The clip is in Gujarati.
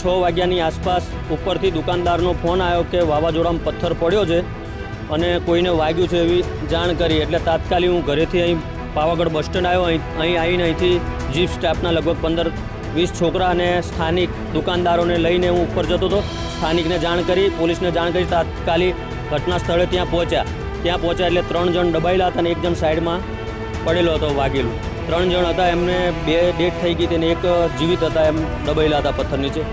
6 વાગ્યાની આસપાસ ઉપરથી દુકાનદારનો ફોન આવ્યો કે વાવાઝોડામાં પથ્થર પડ્યો છે અને કોઈને વાગ્યું છે એવી જાણ કરી. એટલે તાત્કાલિક હું ઘરેથી અહીં પાવાગઢ બસ સ્ટેન્ડ આવ્યો. અહીં આવીને અહીંથી જીપ સ્ટાફના લગભગ 15-20 છોકરા અને સ્થાનિક દુકાનદારોને લઈને હું ઉપર જતો હતો. સ્થાનિકને જાણ કરી, પોલીસને જાણ કરી, તાત્કાલિક ઘટના સ્થળે ત્યાં પહોંચ્યા એટલે 3 જણ દબાયેલા હતા અને 1 જણ સાઈડમાં પડેલો હતો વાગેલું. 3 જણ હતા, એમને 2 ડેથ થઈ ગઈ હતી અને 1 જીવિત હતા, એમ દબાયેલા હતા પથ્થર નીચે.